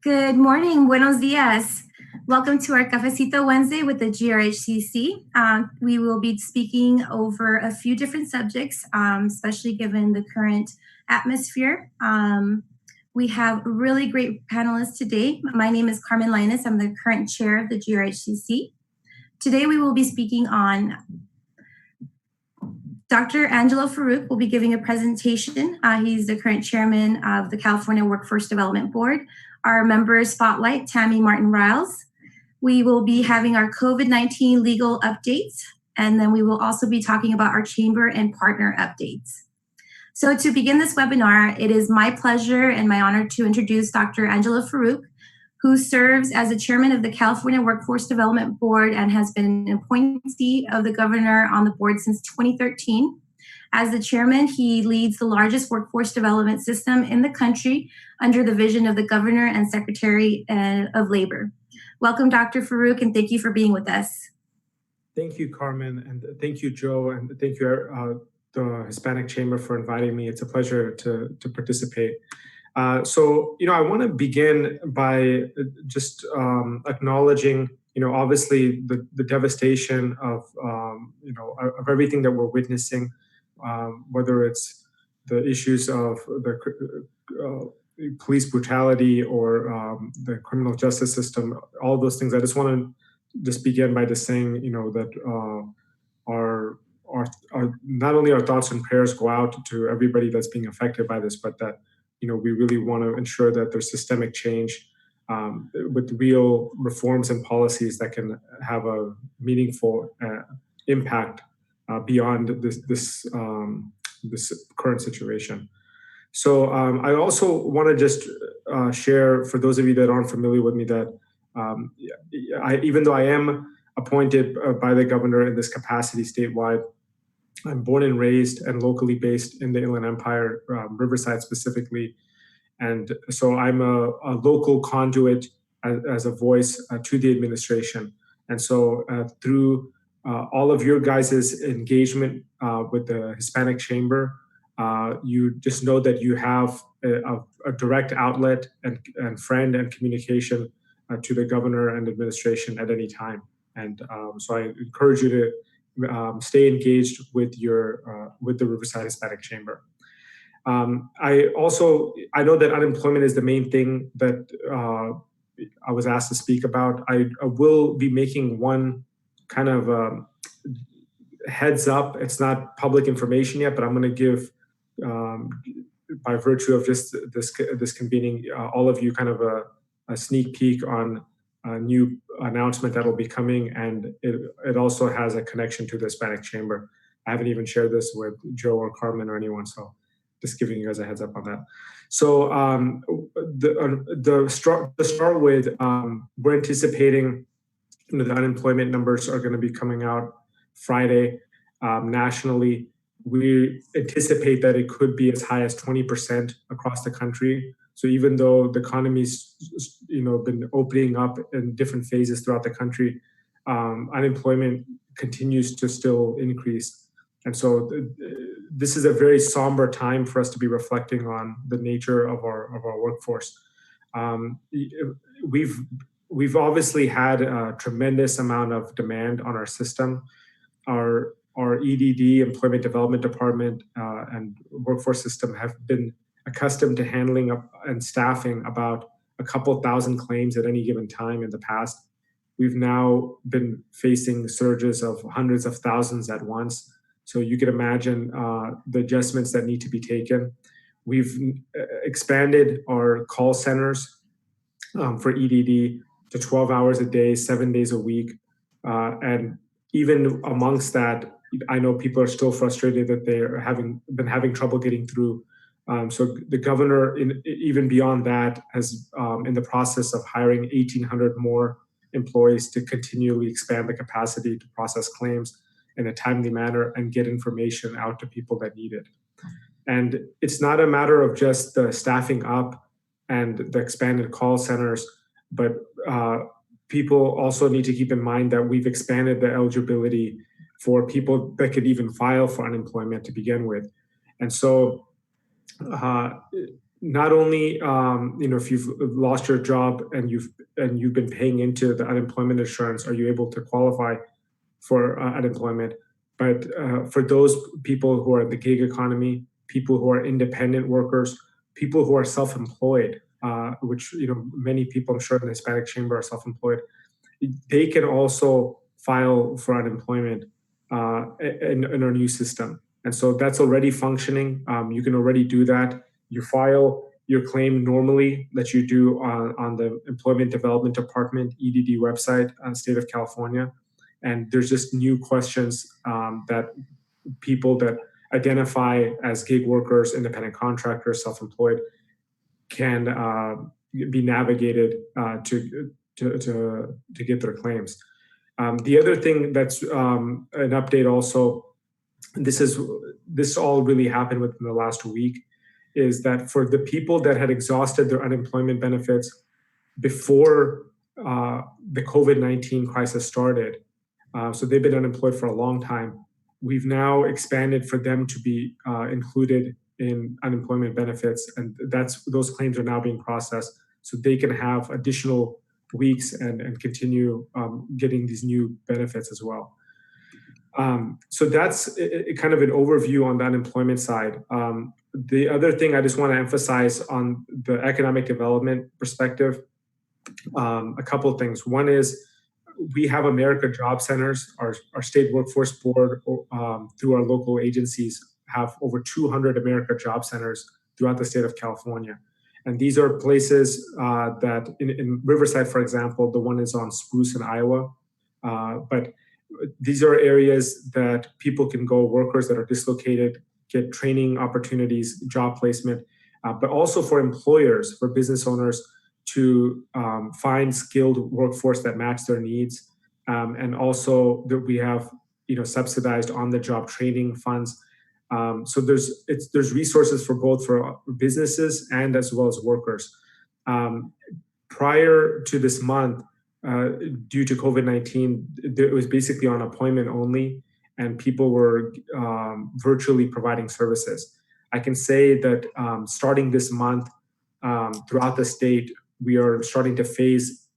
Good morning, buenos dias. Welcome to our Cafecito Wednesday with the GRHCC. We will be speaking over a few different subjects, especially given the current atmosphere. We have really great panelists today. My name is Carmen Linus. I'm the current chair of the GRHCC. Today we will be speaking on Dr. Angelo Farouk will be giving a presentation. He's the current chairman of the California Workforce Development Board. Our member spotlight, Tammy Martin-Riles. We will be having our COVID-19 legal updates, and then we will also be talking about our chamber and partner updates. So to begin this webinar, it is my pleasure and my honor to introduce Dr. Angelo Farouk, who serves as the chairman of the California Workforce Development Board and has been an appointee of the governor on the board since 2013. As the chairman, he leads the largest workforce development system in the country under the vision of the governor and secretary of labor. Welcome, Dr. Farouk, and thank you for being with us. Thank you, Carmen, and thank you, Joe, and thank you, the Hispanic Chamber, for inviting me. It's a pleasure to participate. I want to begin by just acknowledging, obviously the devastation of everything that we're witnessing, whether it's the issues of the police brutality or the criminal justice system, all those things. I just want to just begin by just saying, that our not only our thoughts and prayers go out to everybody that's being affected by this, but that we really want to ensure that there's systemic change with real reforms and policies that can have a meaningful impact beyond this current situation. So I also want to just share, for those of you that aren't familiar with me, that even though I am appointed by the governor in this capacity statewide, I'm born and raised and locally based in the Inland Empire, Riverside specifically. And so I'm a local conduit as a voice to the administration. And so through all of your guys' engagement with the Hispanic Chamber, you just know that you have a direct outlet and friend and communication to the governor and administration at any time. And so I encourage you to stay engaged with the Riverside Hispanic Chamber. I know that unemployment is the main thing that I was asked to speak about. I will be making one kind of heads up. It's not public information yet, but I'm going to give, by virtue of just this convening, all of you kind of a sneak peek on a new announcement that'll be coming, and it also has a connection to the Hispanic Chamber. I haven't even shared this with Joe or Carmen or anyone, so just giving you guys a heads up on that. So to start with, we're anticipating the unemployment numbers are going to be coming out Friday nationally. We anticipate that it could be as high as 20% across the country. So even though the economy's been opening up in different phases throughout the country, unemployment continues to still increase. And so this is a very somber time for us to be reflecting on the nature of our workforce. We've obviously had a tremendous amount of demand on our system. Our EDD, Employment Development Department, and workforce system have been accustomed to handling and staffing about a couple thousand claims at any given time in the past. We've now been facing surges of hundreds of thousands at once. So you can imagine the adjustments that need to be taken. We've expanded our call centers for EDD to 12 hours a day, 7 days a week. And even amongst that, I know people are still frustrated that they're been having trouble getting through. So the governor, even beyond that, has in the process of hiring 1,800 more employees to continually expand the capacity to process claims in a timely manner and get information out to people that need it. And it's not a matter of just the staffing up and the expanded call centers, but people also need to keep in mind that we've expanded the eligibility for people that could even file for unemployment to begin with. And so not only if you've lost your job and you've been paying into the unemployment insurance, are you able to qualify for unemployment, but for those people who are in the gig economy, people who are independent workers, people who are self-employed, which many people I'm sure in the Hispanic Chamber are self-employed, they can also file for unemployment in our new system. And so that's already functioning. You can already do that. You file your claim normally that you do on the Employment Development Department, EDD website, state of California. And there's just new questions that people that identify as gig workers, independent contractors, self-employed can be navigated to get their claims. The other thing that's an update also, this all really happened within the last week, is that for the people that had exhausted their unemployment benefits before the COVID-19 crisis started, so they've been unemployed for a long time, we've now expanded for them to be included in unemployment benefits, and those claims are now being processed, so they can have additional weeks and continue getting these new benefits as well. So that's kind of an overview on the unemployment side. The other thing I just want to emphasize on the economic development perspective, a couple of things. One is we have America Job Centers, our state workforce board, through our local agencies, have over 200 America Job Centers throughout the state of California. And these are places that in Riverside, for example, the one is on Spruce in Iowa. But these are areas that people can go, workers that are dislocated, get training opportunities, job placement, but also for employers, for business owners to find skilled workforce that match their needs. And also that we have subsidized on-the-job training funds. So there's resources for both for businesses and as well as workers. Prior to this month, due to COVID-19, it was basically on appointment only, and people were virtually providing services. I can say that starting this month, throughout the state, we are starting to phase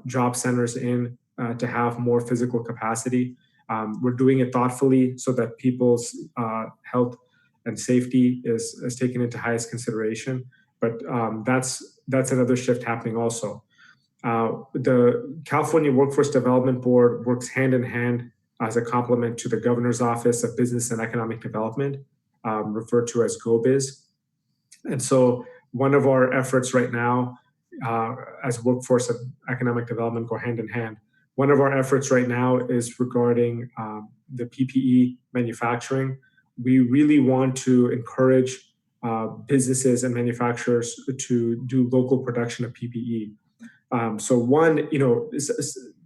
job centers in to have more physical capacity. We're doing it thoughtfully so that people's health and safety is taken into highest consideration. But that's another shift happening also. The California Workforce Development Board works hand in hand as a complement to the Governor's Office of Business and Economic Development, referred to as GoBiz. And so one of our efforts right now, as workforce and economic development go hand in hand, one of our efforts right now is regarding the PPE manufacturing. We really want to encourage businesses and manufacturers to do local production of PPE. So one,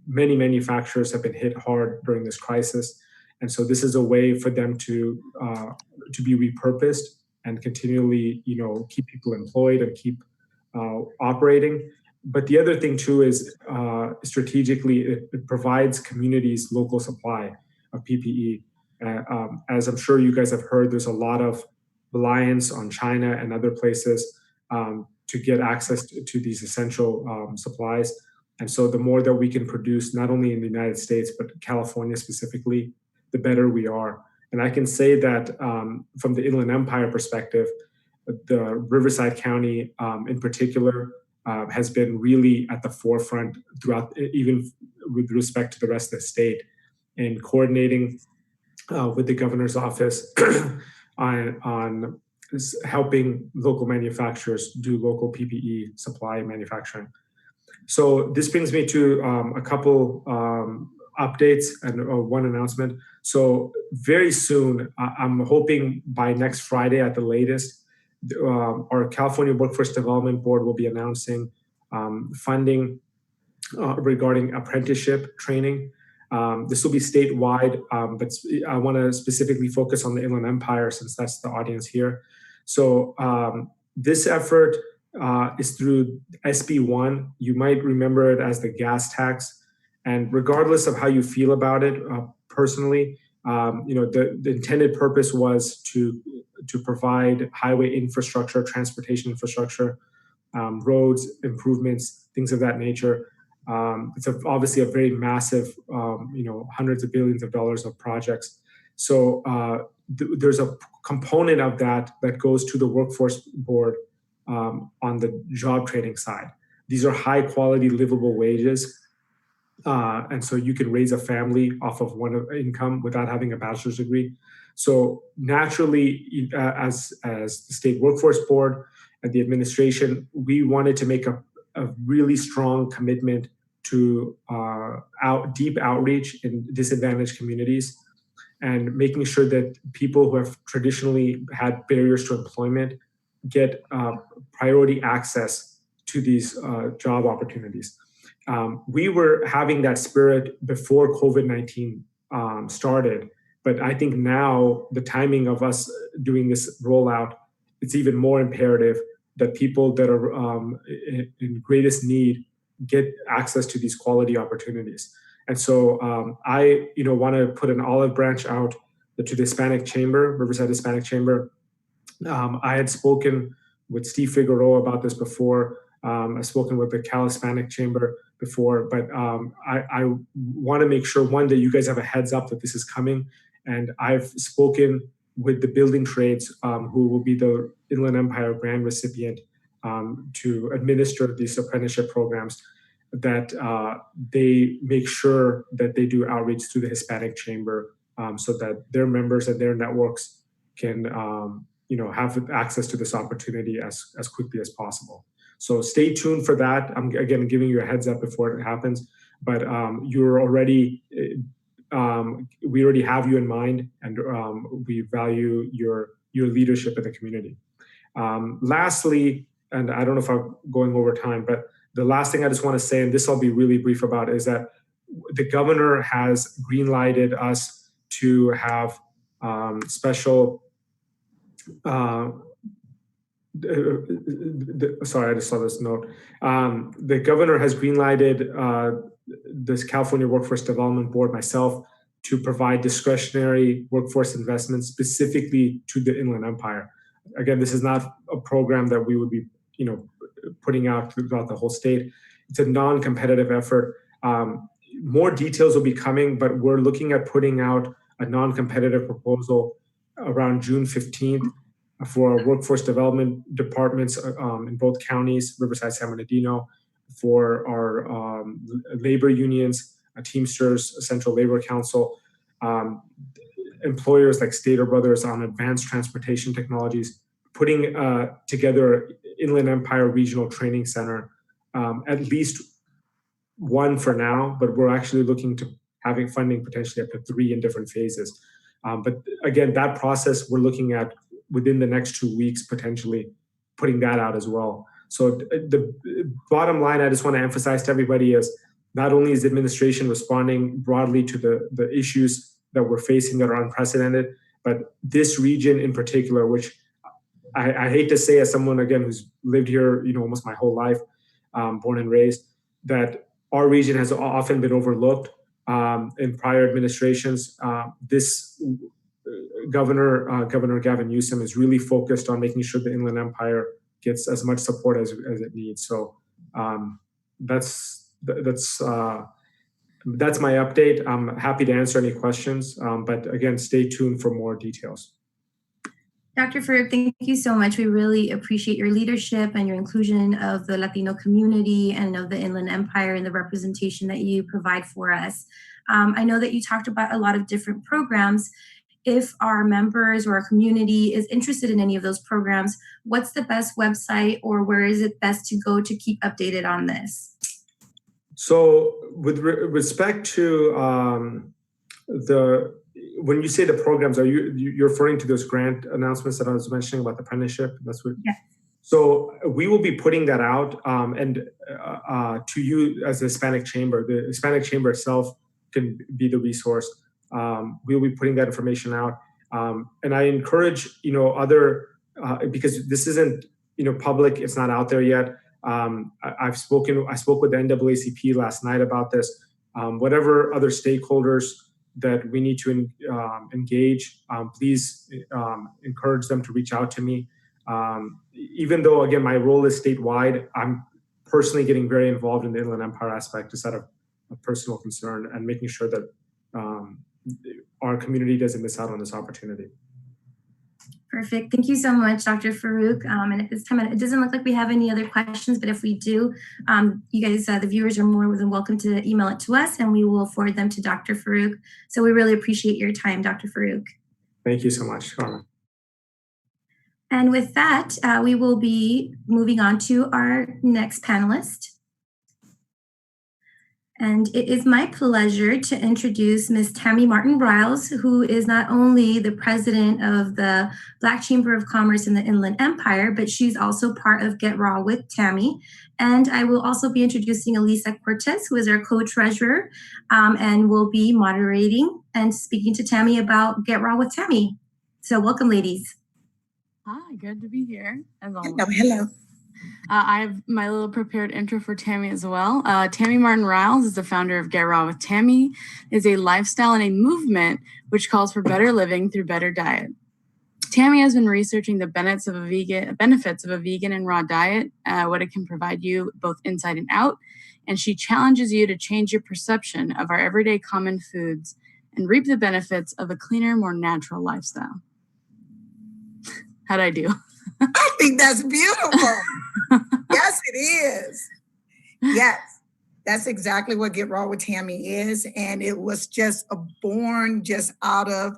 many manufacturers have been hit hard during this crisis, and so this is a way for them to be repurposed and continually, keep people employed and keep operating. But the other thing too is strategically it provides communities local supply of PPE. As I'm sure you guys have heard, there's a lot of reliance on China and other places to get access to these essential supplies. And so the more that we can produce, not only in the United States, but California specifically, the better we are. And I can say that from the Inland Empire perspective, the Riverside County in particular has been really at the forefront throughout, even with respect to the rest of the state, in coordinating with the governor's office on helping local manufacturers do local PPE supply manufacturing. So this brings me to a couple updates and one announcement. So very soon, I'm hoping by next Friday at the latest, our California Workforce Development Board will be announcing funding regarding apprenticeship training. This will be statewide, but I want to specifically focus on the Inland Empire since that's the audience here. So this effort is through SB1. You might remember it as the gas tax. And regardless of how you feel about it personally, the intended purpose was to to provide highway infrastructure, transportation infrastructure, roads improvements, things of that nature. It's obviously a very massive, hundreds of billions of dollars of projects. So there's a component of that that goes to the workforce board on the job training side. These are high quality, livable wages. And so you can raise a family off of one income without having a bachelor's degree. So naturally, as the state workforce board and the administration, we wanted to make a really strong commitment to deep outreach in disadvantaged communities and making sure that people who have traditionally had barriers to employment get priority access to these job opportunities. We were having that spirit before COVID-19 started, but I think now the timing of us doing this rollout, it's even more imperative that people that are in greatest need get access to these quality opportunities. And so I want to put an olive branch out to the Hispanic Chamber, Riverside Hispanic Chamber. I had spoken with Steve Figueroa about this before. I've spoken with the Cal Hispanic Chamber before, but I want to make sure, one, that you guys have a heads up that this is coming. And I've spoken with the building trades who will be the Inland Empire grant recipient to administer these apprenticeship programs, that they make sure that they do outreach through the Hispanic Chamber so that their members and their networks can have access to this opportunity as quickly as possible. So stay tuned for that. I'm again giving you a heads up before it happens, but you're already, we already have you in mind, and we value your leadership in the community. Lastly, and I don't know if I'm going over time, but the last thing I just want to say, and this I'll be really brief about, is that the governor has green-lighted us to have special sorry, I just saw this note. The governor has greenlighted this California Workforce Development Board, myself, to provide discretionary workforce investments specifically to the Inland Empire. Again, this is not a program that we would be, putting out throughout the whole state. It's a non-competitive effort. More details will be coming, but we're looking at putting out a non-competitive proposal around June 15th. For our workforce development departments in both counties, Riverside, San Bernardino, for our labor unions, Teamsters, Central Labor Council, employers like Stater Brothers on advanced transportation technologies, putting together Inland Empire Regional Training Center, at least one for now, but we're actually looking to having funding potentially up to 3 in different phases. But again, that process we're looking at within the next 2 weeks, potentially putting that out as well. So the bottom line I just want to emphasize to everybody is not only is the administration responding broadly to the issues that we're facing that are unprecedented, but this region in particular, which I hate to say as someone, again, who's lived here, almost my whole life, born and raised, that our region has often been overlooked in prior administrations. This Governor Gavin Newsom is really focused on making sure the Inland Empire gets as much support as it needs. So that's my update. I'm happy to answer any questions, but again, stay tuned for more details. Dr. Farouk, thank you so much. We really appreciate your leadership and your inclusion of the Latino community and of the Inland Empire and the representation that you provide for us. I know that you talked about a lot of different programs. If our members or our community is interested in any of those programs, what's the best website, or where is it best to go to keep updated on this? So with respect to when you say the programs, you're referring to those grant announcements that I was mentioning about the apprenticeship? That's what. Yes. So we will be putting that out and to you as the Hispanic Chamber. The Hispanic Chamber itself can be the resource. We'll be putting that information out, and I encourage other because this isn't public. It's not out there yet. I spoke with the NAACP last night about this. Whatever other stakeholders that we need to engage, please encourage them to reach out to me. Even though, again, my role is statewide, I'm personally getting very involved in the Inland Empire aspect just out of a personal concern and making sure that our community doesn't miss out on this opportunity. Perfect. Thank you so much, Dr. Farouk. And at this time, it doesn't look like we have any other questions, but if we do, you guys, the viewers are more than welcome to email it to us and we will forward them to Dr. Farouk. So we really appreciate your time, Dr. Farouk. Thank you so much, Carmen. And with that, we will be moving on to our next panelist. And it is my pleasure to introduce Ms. Tammy Martin-Riles, who is not only the president of the Black Chamber of Commerce in the Inland Empire, but she's also part of Get Raw with Tammy. And I will also be introducing Elisa Cortez, who is our co-treasurer, and will be moderating and speaking to Tammy about Get Raw with Tammy. So welcome, ladies. Hi, good to be here, as always. Hello. I have my little prepared intro for Tammy as well. Tammy Martin-Riles is the founder of Get Raw with Tammy. It's a lifestyle and a movement which calls for better living through better diet. Tammy has been researching the benefits of a vegan and raw diet, what it can provide you both inside and out, and she challenges you to change your perception of our everyday common foods and reap the benefits of a cleaner, more natural lifestyle. How'd I do? I think that's beautiful. Yes, it is. Yes, that's exactly what Get Raw with Tammy is. And it was just born just out of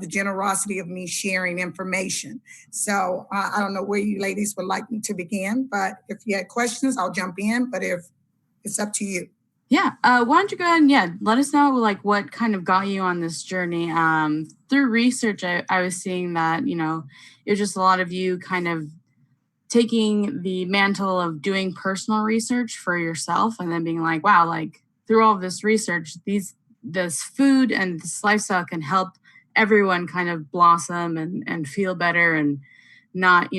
the generosity of me sharing information. So I don't know where you ladies would like me to begin, but if you had questions, I'll jump in. But if it's up to you. Yeah. Why don't you go ahead and let us know like what kind of got you on this journey. Through research, I was seeing that, it was just a lot of you kind of taking the mantle of doing personal research for yourself and then being like, wow, like through all of this research, this food and this lifestyle can help everyone kind of blossom and feel better and not,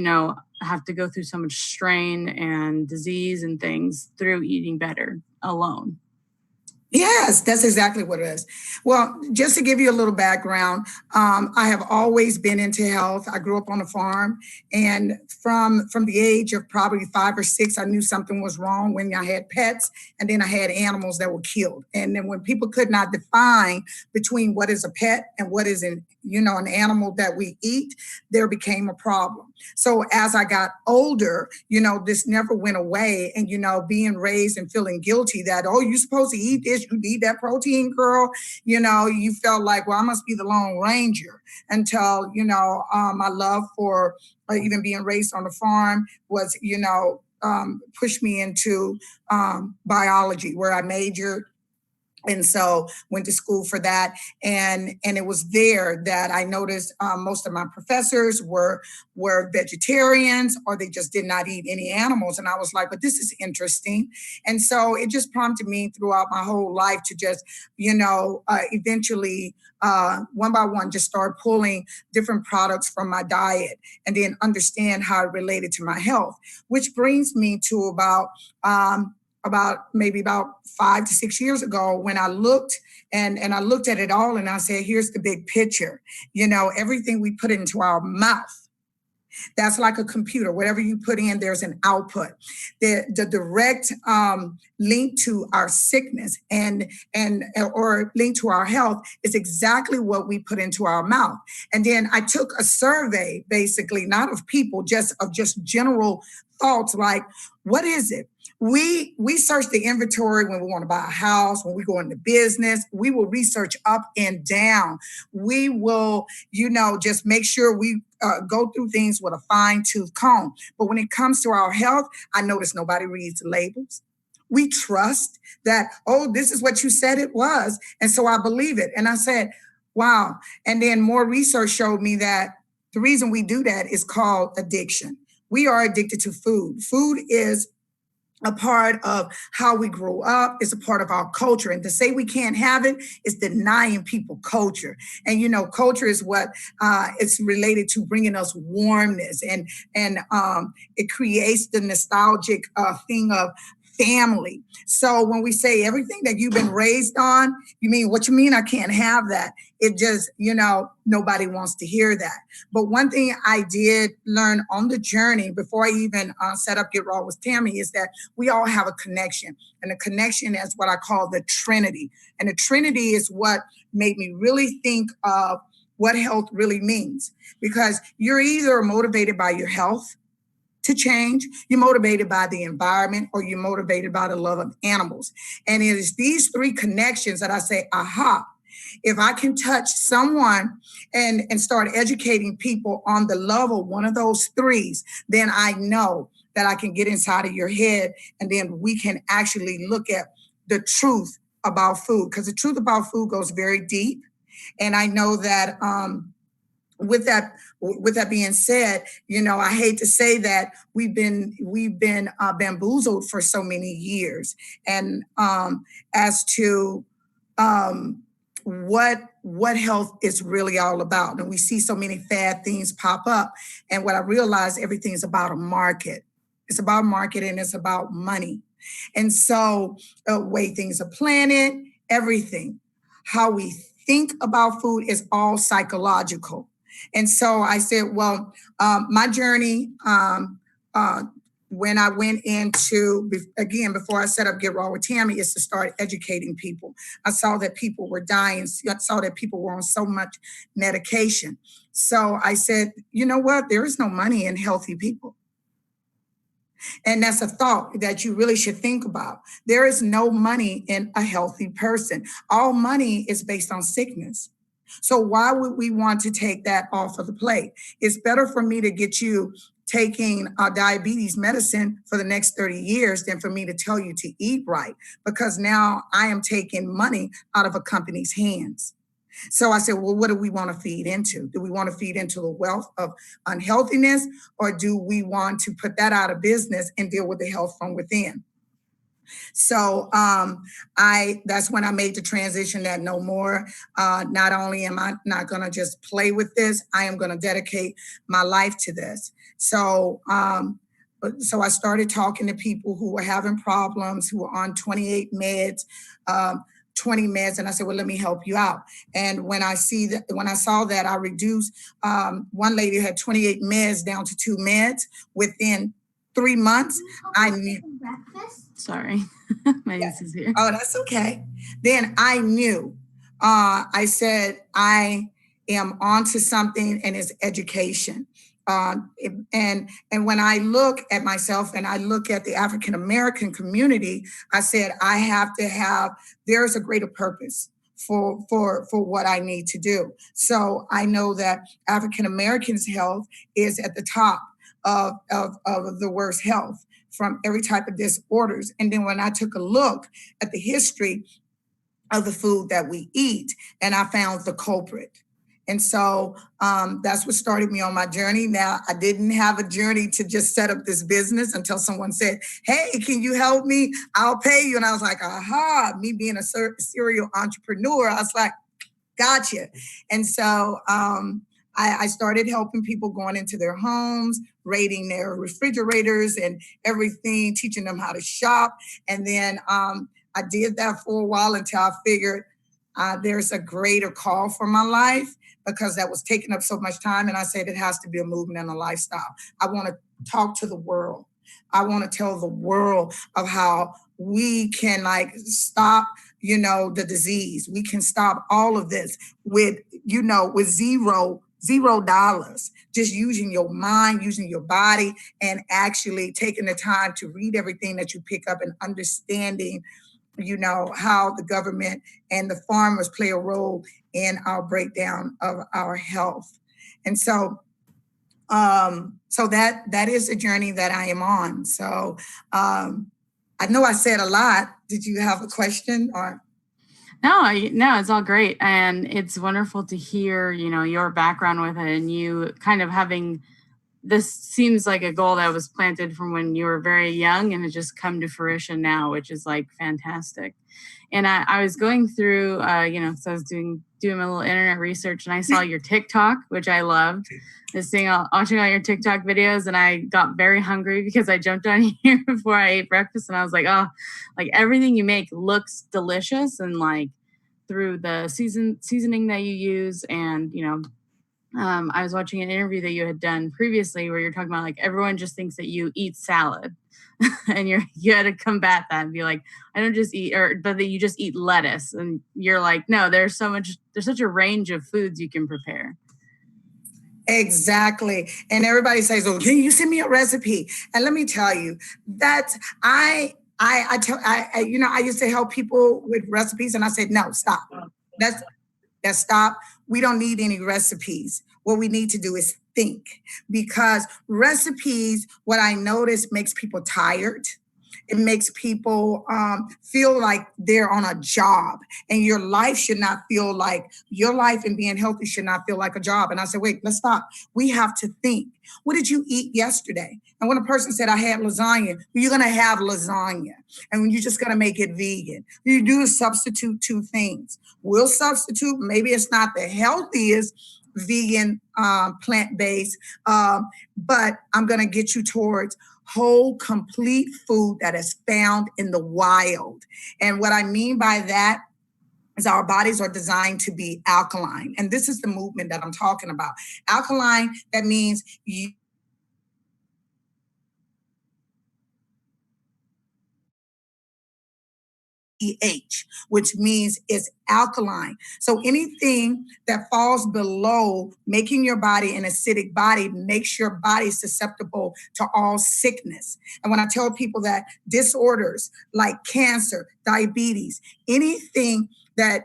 have to go through so much strain and disease and things through eating better alone. Yes, that's exactly what it is. Well, just to give you a little background, I have always been into health. I grew up on a farm, and from the age of probably 5 or 6, I knew something was wrong when I had pets, and then I had animals that were killed. And then when people could not define between what is a pet and what is an animal that we eat, there became a problem. So as I got older, this never went away. And, being raised and feeling guilty that, oh, you're supposed to eat this, you need that protein, girl. You felt like, well, I must be the Lone Ranger until, my love for even being raised on the farm was, pushed me into biology, where I majored. And so went to school for that. And it was there that I noticed most of my professors were vegetarians, or they just did not eat any animals. And I was like, but this is interesting. And so it just prompted me throughout my whole life to just, eventually, one by one, just start pulling different products from my diet and then understand how it related to my health, which brings me to about 5 to 6 years ago when I looked and I looked at it all and I said, here's the big picture. Everything we put into our mouth, that's like a computer. Whatever you put in, there's an output. The direct link to our sickness or link to our health is exactly what we put into our mouth. And then I took a survey, basically, not of people, just general thoughts like, what is it? We search the inventory when we want to buy a house, when we go into business. We will research up and down. We will, just make sure we go through things with a fine-tooth comb. But when it comes to our health, I notice nobody reads the labels. We trust that, oh, this is what you said it was. And so I believe it. And I said, wow. And then more research showed me that the reason we do that is called addiction. We are addicted to food. Food is a part of how we grew up. It's a part of our culture. And to say we can't have it is denying people culture. And, culture is what it's related to bringing us warmness. And it creates the nostalgic thing of family. So when we say everything that you've been raised on, you mean, what you mean I can't have that? It just, nobody wants to hear that. But one thing I did learn on the journey before I even set up Get Raw with Tammy is that we all have a connection. And the connection is what I call the Trinity. And the Trinity is what made me really think of what health really means. Because you're either motivated by your health to change, you're motivated by the environment, or you're motivated by the love of animals. And it is these three connections that I say, aha, if I can touch someone and start educating people on the love of one of those threes, then I know that I can get inside of your head, and then we can actually look at the truth about food, because the truth about food goes very deep. And I know that with that being said, I hate to say that we've been bamboozled for so many years, and as to what health is really all about. And we see so many fad things pop up, and what I realized, everything is about a market. It's about market, and it's about money. And so the way things are planted, everything, how we think about food is all psychological. And so I said, well, my journey, when I went into, again, before I set up Get Raw with Tammy, is to start educating people. I saw that people were dying. I saw that people were on so much medication. So I said, you know what? There is no money in healthy people. And that's a thought that you really should think about. There is no money in a healthy person. All money is based on sickness. So why would we want to take that off of the plate? It's better for me to get you taking diabetes medicine for the next 30 years than for me to tell you to eat right, because now I am taking money out of a company's hands. So I said, well, what do we want to feed into? Do we want to feed into the wealth of unhealthiness, or do we want to put that out of business and deal with the health from within? So that's when I made the transition that no more, not only am I not going to just play with this, I am going to dedicate my life to this. So I started talking to people who were having problems, who were on 28 meds, 20 meds, and I said, well, let me help you out. And when I saw that I reduced, one lady had 28 meds down to 2 meds within 3 months, I knew. Sorry, my niece is here. Oh, that's okay. Then I knew. I said, I am onto something, and it's education. And when I look at myself and I look at the African American community, I said, I have to have, there's a greater purpose for what I need to do. So I know that African Americans' health is at the top of the worst health from every type of disorders. And then when I took a look at the history of the food that we eat, and I found the culprit. And so that's what started me on my journey. Now, I didn't have a journey to just set up this business until someone said, hey, can you help me? I'll pay you. And I was like, aha, me being a serial entrepreneur, I was like, gotcha. And so I started helping people, going into their homes, raiding their refrigerators and everything, teaching them how to shop. And then I did that for a while until I figured there's a greater call for my life, because that was taking up so much time. And I said, it has to be a movement and a lifestyle. I want to talk to the world. I want to tell the world of how we can stop, the disease. We can stop all of this with $0, just using your mind, using your body, and actually taking the time to read everything that you pick up and understanding how the government and the farmers play a role in our breakdown of our health. And so that is a journey that I am on. So I know I said a lot. Did you have a question or? No, it's all great. And it's wonderful to hear, your background with it, and you kind of having, this seems like a goal that was planted from when you were very young, and it just come to fruition now, which is fantastic. And I was going through, so I was doing doing my little internet research, and I saw your TikTok, which I loved. Watching all your TikTok videos, and I got very hungry because I jumped on here before I ate breakfast, and I was like, oh, like everything you make looks delicious, and like through the seasoning that you use, and I was watching an interview that you had done previously where you're talking about like everyone just thinks that you eat salad, and you had to combat that and be like, I don't just eat, but that you just eat lettuce, and you're like, no, there's such a range of foods you can prepare. Exactly. And everybody says, oh, can you send me a recipe? And let me tell you that I used to help people with recipes, and I said, no, stop. That's stop. We don't need any recipes. What we need to do is think, because recipes, what I notice, makes people tired. It makes people feel like they're on a job, and your life should not feel like your life, and being healthy should not feel like a job. And I said, wait, let's stop. We have to think. What did you eat yesterday? And when a person said, I had lasagna, well, you're going to have lasagna, and you're just going to make it vegan. What you do is substitute two things. We'll substitute. Maybe it's not the healthiest vegan, plant-based, but I'm going to get you towards whole, complete food that is found in the wild. And what I mean by that is our bodies are designed to be alkaline. And this is the movement that I'm talking about. Alkaline, that means you pH, which means it's alkaline. So anything that falls below making your body an acidic body makes your body susceptible to all sickness. And when I tell people that disorders like cancer, diabetes, anything that,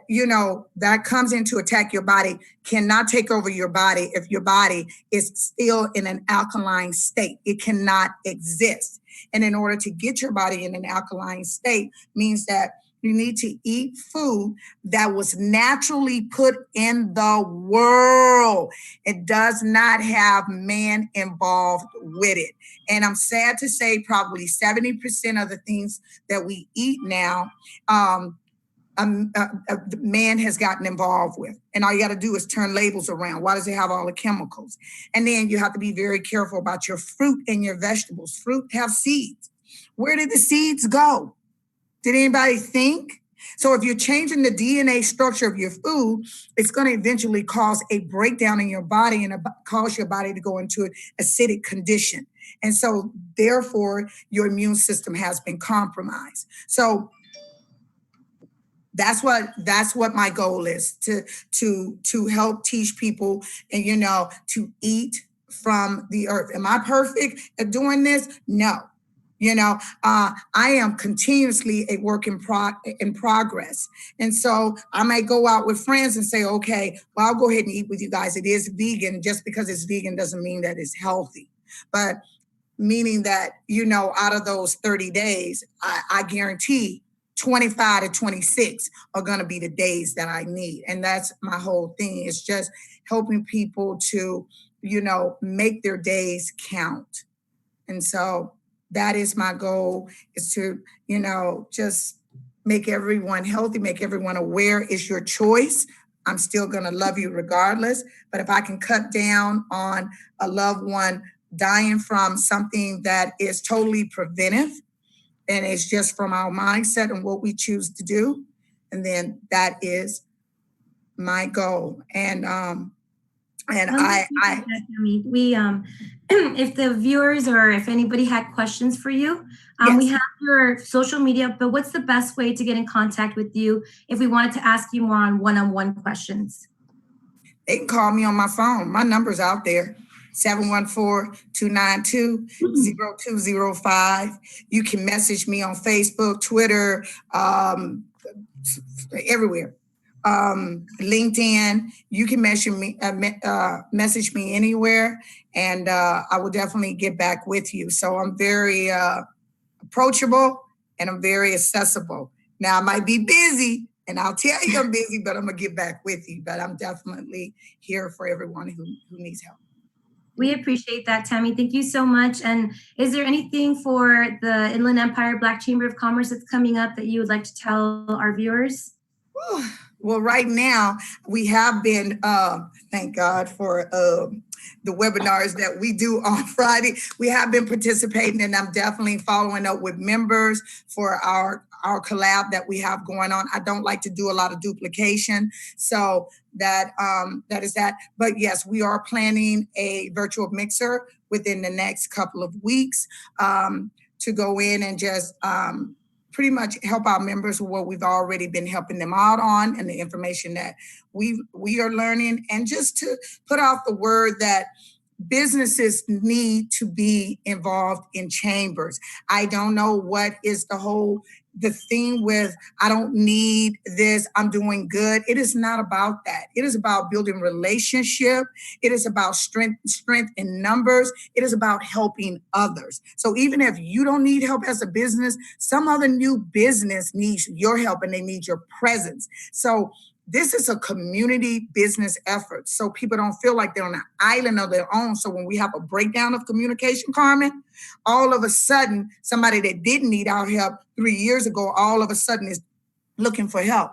that comes in to attack your body cannot take over your body if your body is still in an alkaline state. It cannot exist. And in order to get your body in an alkaline state means that you need to eat food that was naturally put in the world. It does not have man involved with it. And I'm sad to say probably 70% of the things that we eat now, the man has gotten involved with. And all you got to do is turn labels around. Why does it have all the chemicals? And then you have to be very careful about your fruit and your vegetables. Fruit have seeds. Where did the seeds go? Did anybody think? So if you're changing the DNA structure of your food, it's going to eventually cause a breakdown in your body and cause your body to go into an acidic condition. And so therefore, your immune system has been compromised. So that's what my goal is, to help teach people and, to eat from the earth. Am I perfect at doing this? No. I am continuously a work in progress. And so I might go out with friends and say, okay, well, I'll go ahead and eat with you guys. It is vegan. Just because it's vegan doesn't mean that it's healthy. But meaning that, out of those 30 days, I guarantee 25 to 26 are going to be the days that I need. And that's my whole thing. It's just helping people to, make their days count. And so that is my goal, is to, just make everyone healthy, make everyone aware. It's your choice. I'm still going to love you regardless. But if I can cut down on a loved one dying from something that is totally preventive, and it's just from our mindset and what we choose to do, and then that is my goal. And we if the viewers or if anybody had questions for you, yes. We have your social media, but what's the best way to get in contact with you if we wanted to ask you more on one-on-one questions? They can call me on my phone. My number's out there, 714-292-0205. You can message me on Facebook, Twitter, everywhere. LinkedIn, you can message me anywhere, and I will definitely get back with you. So I'm very approachable, and I'm very accessible. Now I might be busy, and I'll tell you I'm busy, but I'm gonna get back with you. But I'm definitely here for everyone who needs help. We appreciate that, Tammy. Thank you so much. And is there anything for the Inland Empire Black Chamber of Commerce that's coming up that you would like to tell our viewers? Well, right now we have been, thank God for the webinars that we do on Friday. We have been participating, and I'm definitely following up with members for our collab that we have going on. I don't like to do a lot of duplication, so that is that. But yes, we are planning a virtual mixer within the next couple of weeks to go in and just pretty much help our members with what we've already been helping them out on and the information that we are learning, and just to put out the word that businesses need to be involved in chambers. I don't know what is the thing with, I don't need this, I'm doing good. It is not about that. It is about building relationship. It is about strength in numbers. It is about helping others. So even if you don't need help as a business, some other new business needs your help and they need your presence. So this is a community business effort, so people don't feel like they're on an island of their own. So when we have a breakdown of communication, Carmen, all of a sudden, somebody that didn't need our help 3 years ago, all of a sudden is looking for help.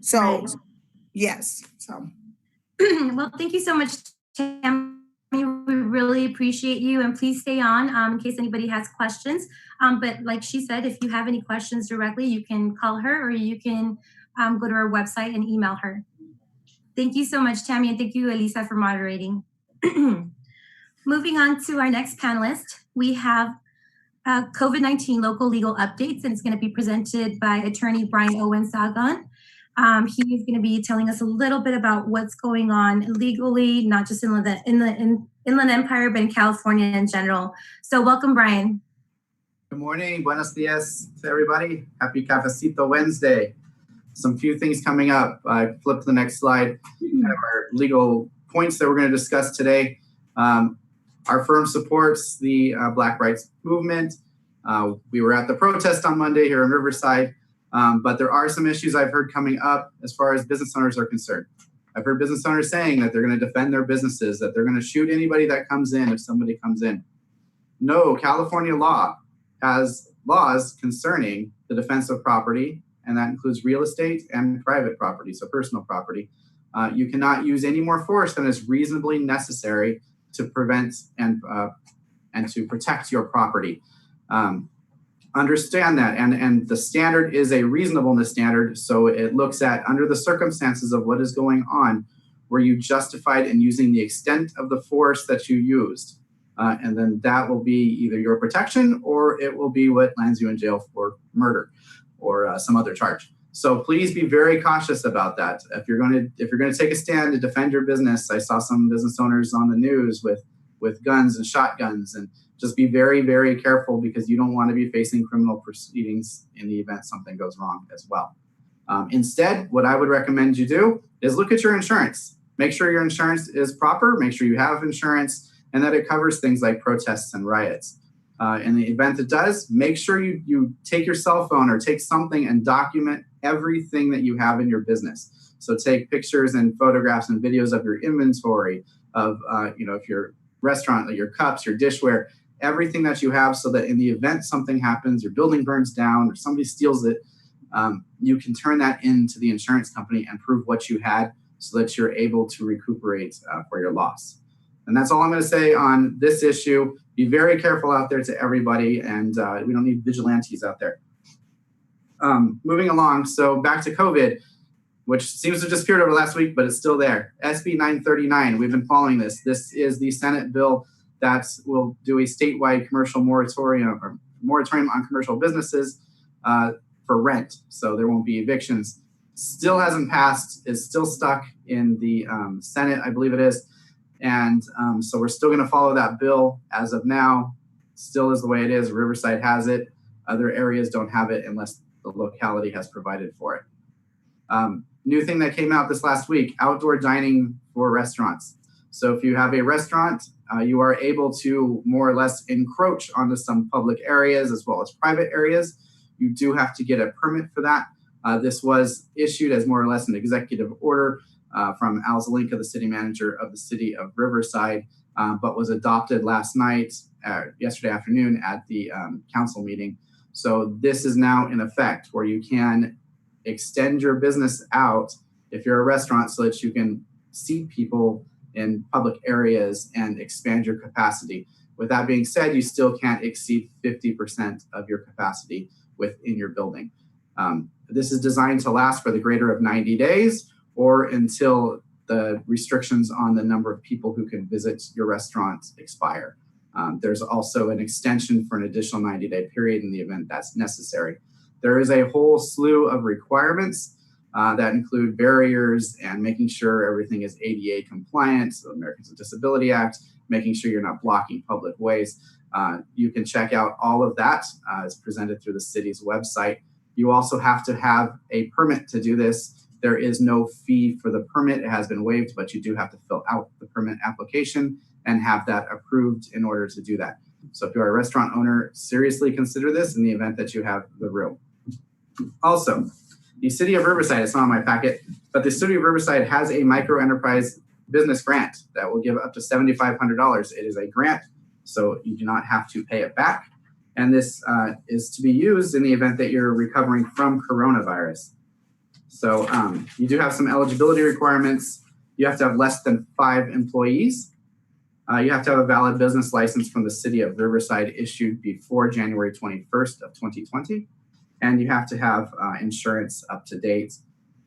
So, right. Yes. So, well, thank you so much, Tammy. We really appreciate you, and please stay on in case anybody has questions. But like she said, if you have any questions directly, you can call her, or you can go to our website and email her. Thank you so much, Tammy, and thank you, Elisa, for moderating. Moving on to our next panelist, we have COVID-19 local legal updates, and it's going to be presented by attorney Brian Owen-Sagon. He is going to be telling us a little bit about what's going on legally, not just in the Inland Empire, but in California in general. So welcome, Brian. Good morning. Buenos dias to everybody. Happy Cafecito Wednesday. Some few things coming up. I flipped the next slide. Our legal points that we're going to discuss today. Our firm supports the Black Rights Movement. We were at the protest on Monday here in Riverside, but there are some issues I've heard coming up as far as business owners are concerned. I've heard business owners saying that they're going to defend their businesses, that they're going to shoot anybody that comes in if somebody comes in. No, California law has laws concerning the defense of property, and that includes real estate and private property, so personal property. You cannot use any more force than is reasonably necessary to prevent and to protect your property. Understand that, and the standard is a reasonableness standard, so it looks at under the circumstances of what is going on, were you justified in using the extent of the force that you used? And then that will be either your protection or it will be what lands you in jail for murder or some other charge. So please be very cautious about that. If you're going to take a stand to defend your business, I saw some business owners on the news with guns and shotguns, and just be very, very careful, because you don't want to be facing criminal proceedings in the event something goes wrong as well. Instead, what I would recommend you do is look at your insurance. Make sure your insurance is proper, make sure you have insurance, and that it covers things like protests and riots. In the event it does, make sure you take your cell phone or take something and document everything that you have in your business. So take pictures and photographs and videos of your inventory, of if your restaurant, like your cups, your dishware, everything that you have, so that in the event something happens, your building burns down or somebody steals it, you can turn that into the insurance company and prove what you had, so that you're able to recuperate for your loss. And that's all I'm going to say on this issue. Be very careful out there to everybody, and we don't need vigilantes out there. Moving along, so back to COVID, which seems to have disappeared over last week, but it's still there. SB 939, we've been following this. This is the Senate bill that will do a statewide commercial moratorium on commercial businesses for rent, so there won't be evictions. Still hasn't passed, is still stuck in the Senate, I believe it is. And so we're still going to follow that bill as of now. Still is the way it is. Riverside has it. Other areas don't have it unless the locality has provided for it. New thing that came out this last week, outdoor dining for restaurants. So if you have a restaurant, you are able to more or less encroach onto some public areas as well as private areas. You do have to get a permit for that. This was issued as more or less an executive order from Al Zelinka, the city manager of the city of Riverside, but was adopted last night, yesterday afternoon at the council meeting. So this is now in effect, where you can extend your business out if you're a restaurant so that you can seat people in public areas and expand your capacity. With that being said, you still can't exceed 50% of your capacity within your building. This is designed to last for the greater of 90 days or until the restrictions on the number of people who can visit your restaurant expire. There's also an extension for an additional 90-day period in the event that's necessary. There is a whole slew of requirements that include barriers and making sure everything is ADA compliant, the Americans with Disability Act, making sure you're not blocking public ways. You can check out all of that as presented through the city's website. You also have to have a permit to do this. There is no fee for the permit. It has been waived, but you do have to fill out the permit application and have that approved in order to do that. So if you're a restaurant owner, seriously consider this in the event that you have the room. Also, the City of Riverside, it's not on my packet, but the City of Riverside has a micro enterprise business grant that will give up to $7,500. It is a grant, so you do not have to pay it back. And this is to be used in the event that you're recovering from coronavirus. So you do have some eligibility requirements. You have to have less than 5 employees. You have to have a valid business license from the City of Riverside issued before January 21st of 2020. And you have to have insurance up to date,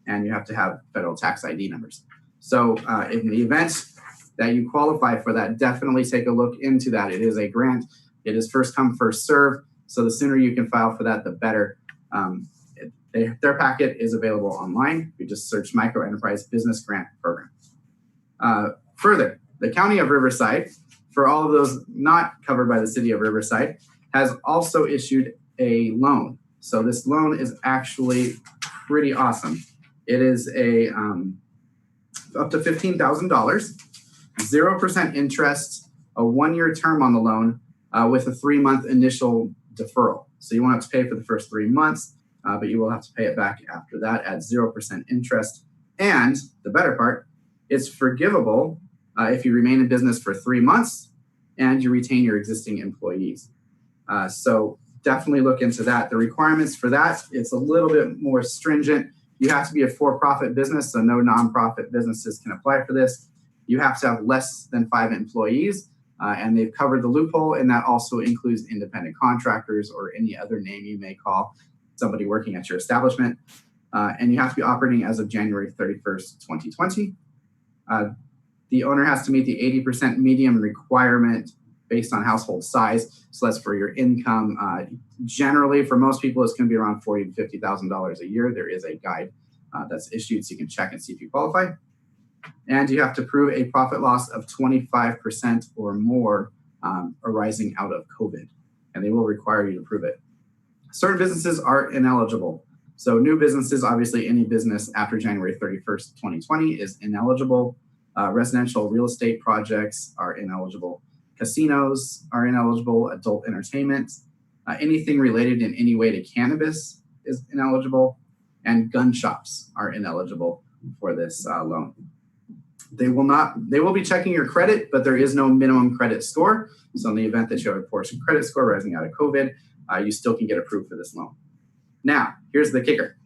and you have to have federal tax ID numbers. So in the event that you qualify for that, definitely take a look into that. It is a grant. It is first come, first serve. So the sooner you can file for that, the better. Their packet is available online. You just search Micro Enterprise Business Grant Program. Further, the County of Riverside, for all of those not covered by the City of Riverside, has also issued a loan. So this loan is actually pretty awesome. It is a up to $15,000, 0% interest, a 1-year term on the loan with a 3-month initial deferral. So you won't have to pay for the first 3 months, but you will have to pay it back after that at 0% interest. And the better part, it's forgivable if you remain in business for 3 months and you retain your existing employees. So definitely look into that. The requirements for that, it's a little bit more stringent. You have to be a for-profit business, so no nonprofit businesses can apply for this. You have to have less than 5 employees, and they've covered the loophole, and that also includes independent contractors or any other name you may call somebody working at your establishment. And you have to be operating as of January 31st, 2020. The owner has to meet the 80% median requirement based on household size. So that's for your income. Generally, for most people, it's going to be around $40,000 to $50,000 a year. There is a guide that's issued so you can check and see if you qualify. And you have to prove a profit loss of 25% or more arising out of COVID. And they will require you to prove it. Certain businesses are ineligible. So new businesses, obviously any business after January 31st, 2020 is ineligible. Residential real estate projects are ineligible. Casinos are ineligible. Adult entertainment, anything related in any way to cannabis is ineligible. And gun shops are ineligible for this loan. They will be checking your credit, but there is no minimum credit score. So in the event that you have a poor credit score rising out of COVID, you still can get approved for this loan. Now, here's the kicker.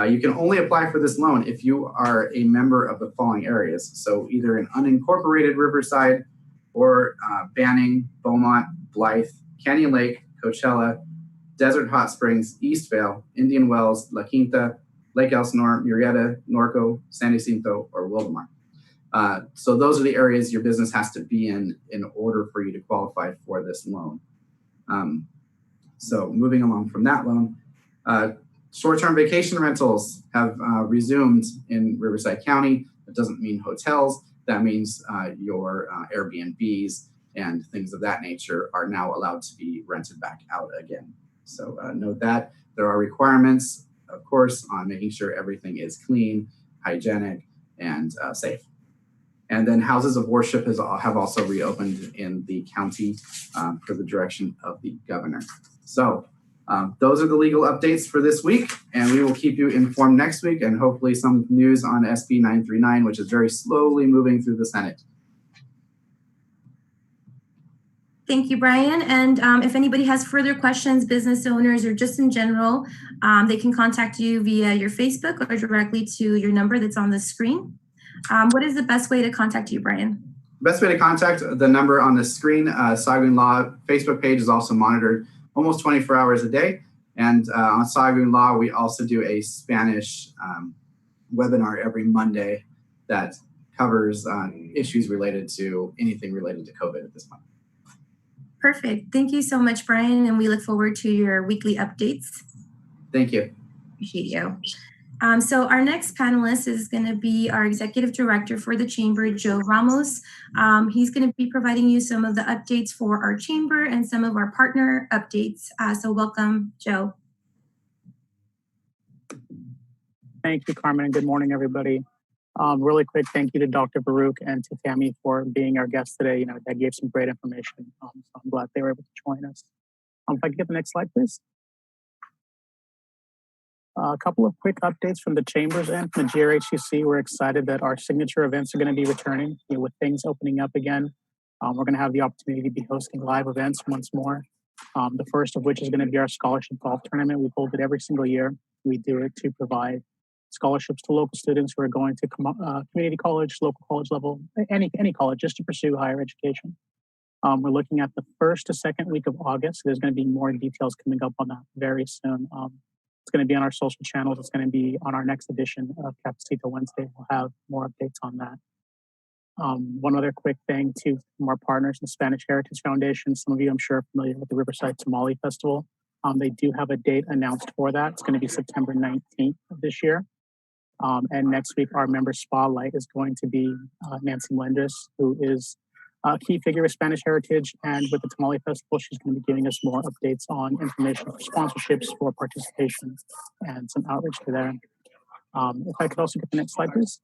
You can only apply for this loan if you are a member of the following areas. So either an unincorporated Riverside or Banning, Beaumont, Blythe, Canyon Lake, Coachella, Desert Hot Springs, Eastvale, Indian Wells, La Quinta, Lake Elsinore, Murrieta, Norco, San Jacinto, or Wildomar. So those are the areas your business has to be in order for you to qualify for this loan. So moving along from that loan, short-term vacation rentals have resumed in Riverside County. That doesn't mean hotels. That means your Airbnbs and things of that nature are now allowed to be rented back out again. So note that there are requirements, of course, on making sure everything is clean, hygienic, and safe. And then houses of worship have also reopened in the county per the direction of the governor. So those are the legal updates for this week, and we will keep you informed next week and hopefully some news on SB 939, which is very slowly moving through the Senate. Thank you, Brian. And if anybody has further questions, business owners or just in general, they can contact you via your Facebook or directly to your number that's on the screen. What is the best way to contact you, Brian? Best way to contact, the number on the screen. Sahagún Law Facebook page is also monitored almost 24 hours a day. And on Sahagún Law, we also do a Spanish webinar every Monday that covers issues related to anything related to COVID at this point. Perfect. Thank you so much, Brian. And we look forward to your weekly updates. Thank you. Appreciate you. So our next panelist is going to be our Executive Director for the Chamber, Joe Ramos. He's going to be providing you some of the updates for our Chamber and some of our partner updates. So welcome, Joe. Thank you, Carmen, and good morning, everybody. Really quick, thank you to Dr. Baruch and to Tammy for being our guest today. That gave some great information. So I'm glad they were able to join us. If I could get the next slide, please. A couple of quick updates from the Chambers and from the GRHCC. We're excited that our signature events are going to be returning. With things opening up again, we're going to have the opportunity to be hosting live events once more. The first of which is going to be our scholarship golf tournament. We hold it every single year. We do it to provide scholarships to local students who are going to community college, local college level, any college, just to pursue higher education. We're looking at the first to second week of August. There's going to be more details coming up on that very soon. It's going to be on our social channels. It's going to be on our next edition of Cafecito Wednesday. We'll have more updates on that. One other quick thing too, from our partners, the Spanish Heritage Foundation. Some of you, I'm sure, are familiar with the Riverside Tamale Festival. They do have a date announced for that. It's going to be September 19th of this year. And next week, our member spotlight is going to be Nancy Melendez, who is a key figure of Spanish heritage. And with the Tamale Festival, she's going to be giving us more updates on information for sponsorships, for participation, and some outreach to there. If I could also get the next slide, please.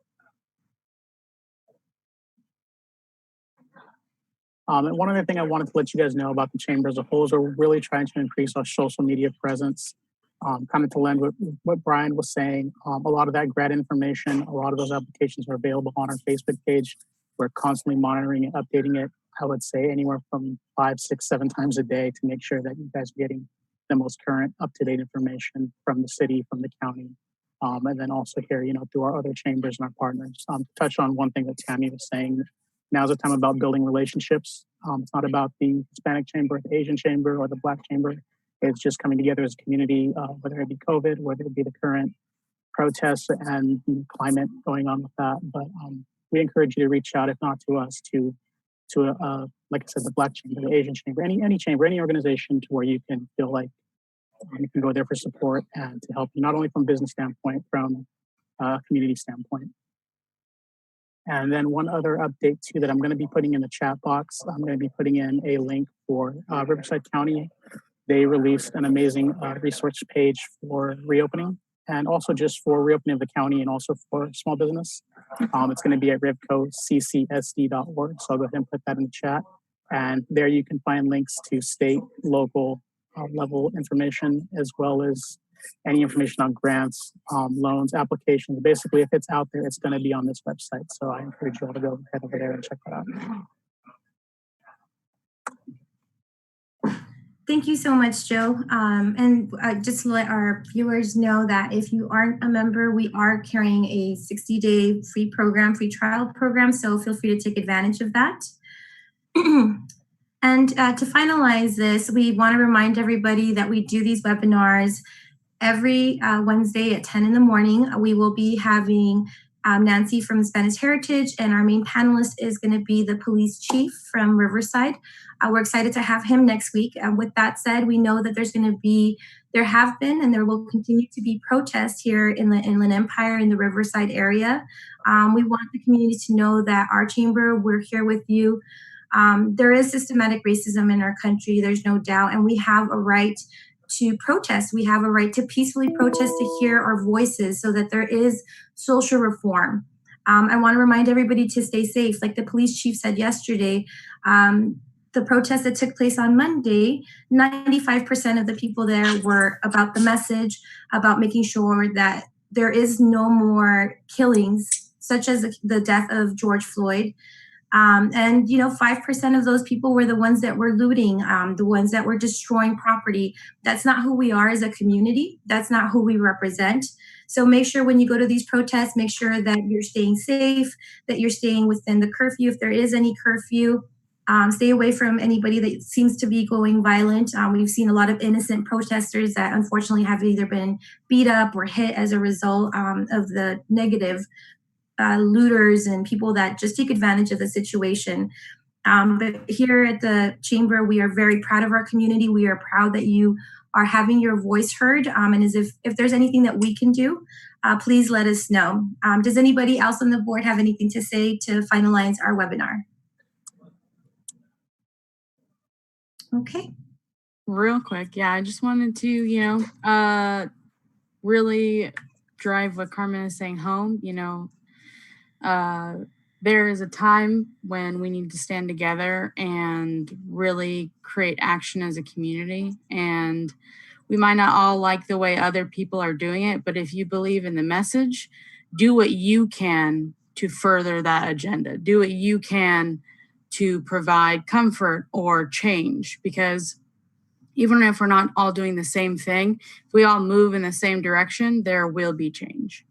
And one other thing I wanted to let you guys know about the Chamber as a whole is we're really trying to increase our social media presence. Kind of to lend what Brian was saying, a lot of that grad information, a lot of those applications are available on our Facebook page. We're constantly monitoring and updating it, I would say anywhere from 5, 6, 7 times a day to make sure that you guys are getting the most current, up-to-date information from the city, from the county, and then also here, through our other chambers and our partners. To touch on one thing that Tammy was saying, now's the time about building relationships. It's not about the Hispanic chamber, the Asian chamber, or the Black chamber. It's just coming together as a community, whether it be COVID, whether it be the current protests and the climate going on with that. But we encourage you to reach out, if not to us, to like I said, the Black chamber, the Asian chamber, any chamber, any organization to where you can feel like you can go there for support and to help you, not only from a business standpoint, from a community standpoint. And then one other update too that I'm going to be putting in the chat box, I'm going to be putting in a link for Riverside County. They released an amazing resource page for reopening and also just for reopening of the county and also for small business. It's going to be at rivcocccsd.org. So I'll go ahead and put that in the chat. And there you can find links to state, local level information, as well as any information on grants, loans, applications. Basically, if it's out there, it's going to be on this website. So I encourage you all to go head over there and check that out. Thank you so much, Joe. And just to let our viewers know that if you aren't a member, we are carrying a 60-day free trial program. So feel free to take advantage of that. And to finalize this, we want to remind everybody that we do these webinars every Wednesday at 10 in the morning. We will be having Nancy from Spanish Heritage, and our main panelist is going to be the police chief from Riverside. We're excited to have him next week. With that said, we know that there have been, and there will continue to be protests here in the Inland Empire in the Riverside area. We want the community to know that our chamber, we're here with you. There is systematic racism in our country, there's no doubt, and we have a right to protest. We have a right to peacefully protest, to hear our voices so that there is social reform. I want to remind everybody to stay safe. Like the police chief said yesterday, the protest that took place on Monday, 95% of the people there were about the message, about making sure that there is no more killings, such as the death of George Floyd. And 5% of those people were the ones that were looting, the ones that were destroying property. That's not who we are as a community. That's not who we represent. So make sure when you go to these protests, make sure that you're staying safe, that you're staying within the curfew if there is any curfew. Stay away from anybody that seems to be going violent. We've seen a lot of innocent protesters that unfortunately have either been beat up or hit as a result of the negative looters and people that just take advantage of the situation. But here at the Chamber, we are very proud of our community. We are proud that you are having your voice heard. And as if there's anything that we can do, please let us know. Does anybody else on the board have anything to say to finalize our webinar? Okay. Real quick, yeah, I just wanted to, really drive what Carmen is saying home. There is a time when we need to stand together and really create action as a community. And we might not all like the way other people are doing it, but if you believe in the message, do what you can to further that agenda. Do what you can to provide comfort or change, because even if we're not all doing the same thing, if we all move in the same direction, there will be change.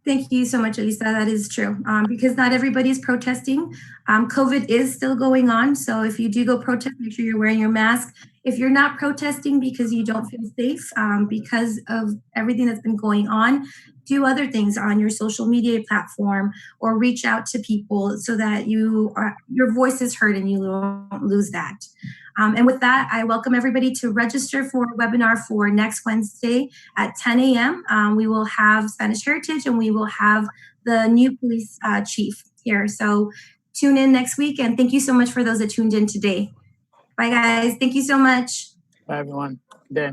Thank you so much, Elisa. That is true, because not everybody is protesting. COVID is still going on. So if you do go protest, make sure you're wearing your mask. If you're not protesting because you don't feel safe, because of everything that's been going on, do other things on your social media platform or reach out to people so that your voice is heard and you don't lose that. And with that, I welcome everybody to register for a webinar for next Wednesday at 10 a.m. We will have Spanish Heritage and we will have the new police chief here. So tune in next week, and thank you so much for those that tuned in today. Bye, guys. Thank you so much. Bye, everyone. Good day.